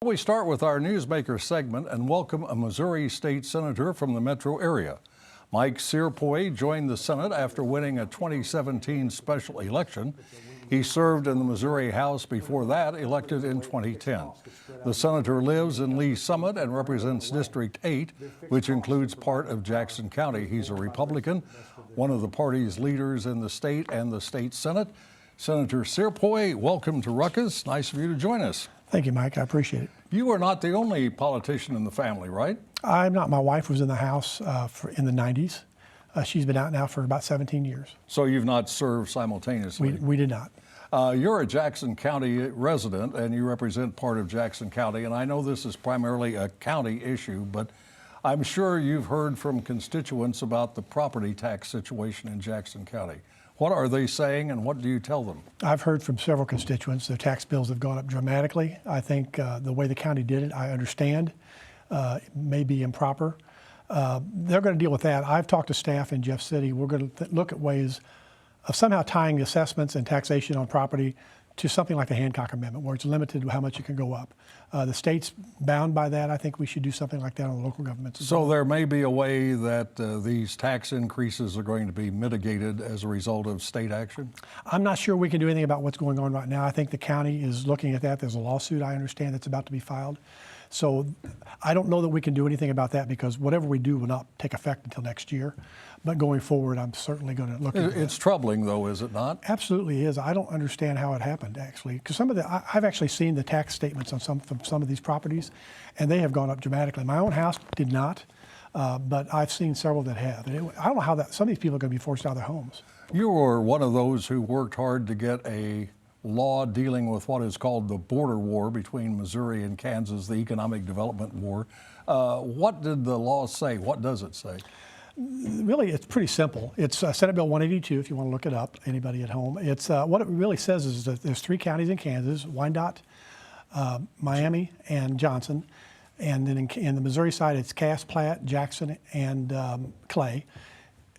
We start with our Newsmaker segment and welcome a Missouri State Senator from the metro area. Mike Searpoy joined the Senate after winning a 2017 special election. He served in the Missouri House before that, elected in 2010. The senator lives in Lee Summit and represents District 8, which includes part of Jackson County. He's a Republican, one of the party's leaders in the state and the state Senate. Senator Searpoy, welcome to Ruckus. Nice of you to join us. Thank you, Mike. I appreciate it. You are not the only politician in the family, right? I'm not. My wife was in the House in the 90s. She's been out now for about 17 years. So you've not served simultaneously? We did not. You're a Jackson County resident and you represent part of Jackson County. And I know this is primarily a county issue, but I'm sure you've heard from constituents about the property tax situation in Jackson County. What are they saying and what do you tell them? I've heard from several constituents. Their tax bills have gone up dramatically. I think the way the county did it, I understand. It may be improper. They're going to deal with that. I've talked to staff in Jeff City. We're going to look at ways of somehow tying the assessments and taxation on property to something like the Hancock Amendment, where it's limited to how much it can go up. The state's bound by that. I think we should do something like that on the local governments. So there may be a way that these tax increases are going to be mitigated as a result of state action? I'm not sure we can do anything about what's going on right now. I think the county is looking at that. There's a lawsuit, I understand, that's about to be filed. So I don't know that we can do anything about that because whatever we do will not take effect until next year. But going forward, I'm certainly going to look at it. It's troubling, though, is it not? Absolutely is. I don't understand how it happened, actually, because I've actually seen the tax statements on from some of these properties, and they have gone up dramatically. My own house did not, but I've seen several that have. And I don't know how some of these people are going to be forced out of their homes. You were one of those who worked hard to get a law dealing with what is called the border war between Missouri and Kansas, the economic development war. What did the law say? What does it say? Really, it's pretty simple. It's Senate Bill 182, if you want to look it up, anybody at home. It's what it really says is that there's 3 counties in Kansas, Wyandotte, Miami, and Johnson. And then in the Missouri side, it's Cass, Platte, Jackson, and Clay.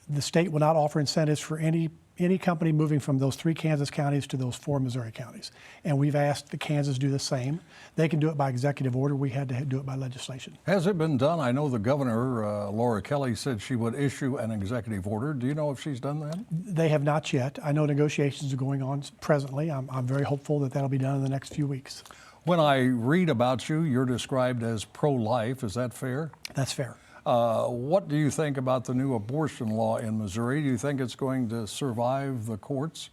The state will not offer incentives for any company moving from those 3 Kansas counties to those 4 Missouri counties. And we've asked the Kansas do the same. They can do it by executive order. We had to do it by legislation. Has it been done? I know the governor, Laura Kelly, said she would issue an executive order. Do you know if she's done that? They have not yet. I know negotiations are going on presently. I'm very hopeful that that'll be done in the next few weeks. When I read about you, you're described as pro-life. Is that fair? That's fair. What do you think about the new abortion law in Missouri? Do you think it's going to survive the courts?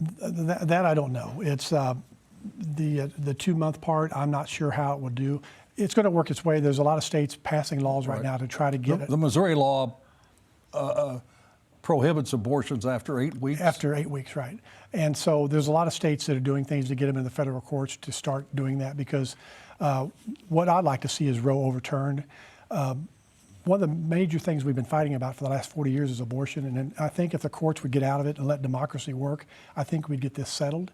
That I don't know. It's the 2-month part. I'm not sure how it will do. It's going to work its way. There's a lot of states passing laws right now to try to get it. The Missouri law prohibits abortions after 8 weeks? After 8 weeks, right. And so there's a lot of states that are doing things to get them in the federal courts to start doing that because what I'd like to see is Roe overturned. One of the major things we've been fighting about for the last 40 years is abortion, and I think if the courts would get out of it and let democracy work, I think we'd get this settled.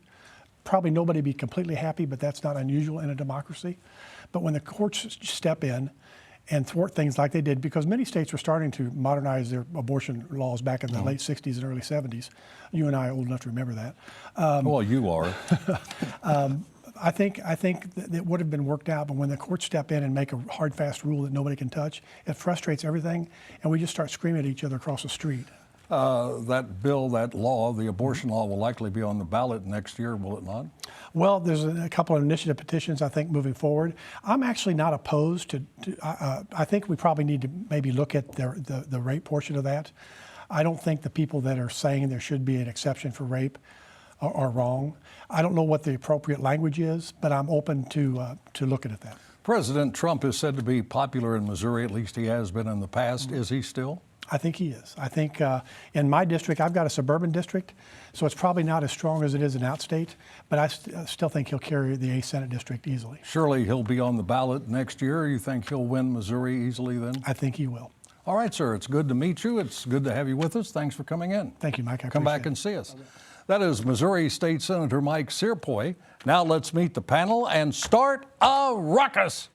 Probably nobody would be completely happy, but that's not unusual in a democracy. But when the courts step in and thwart things like they did, because many states were starting to modernize their abortion laws back in the late 60s and early 70s. You and I are old enough to remember that. Well, you are. I think that it would have been worked out, but when the courts step in and make a hard, fast rule that nobody can touch, it frustrates everything, and we just start screaming at each other across the street. That bill, that law, the abortion law, will likely be on the ballot next year, will it not? Well, there's a couple of initiative petitions, I think, moving forward. I'm actually not opposed to I think we probably need to maybe look at the rape portion of that. I don't think the people that are saying there should be an exception for rape are wrong. I don't know what the appropriate language is, but I'm open to looking at that. President Trump is said to be popular in Missouri, at least he has been in the past. Is he still? I think he is. I think in my district, I've got a suburban district, so it's probably not as strong as it is in outstate, but I still think he'll carry the 8th Senate district easily. Surely he'll be on the ballot next year. You think he'll win Missouri easily then? I think he will. All right, sir. It's good to meet you. It's good to have you with us. Thanks for coming in. Thank you, Mike. Come back and see us. That is Missouri State Senator Mike Searpoy. Now let's meet the panel and start a ruckus.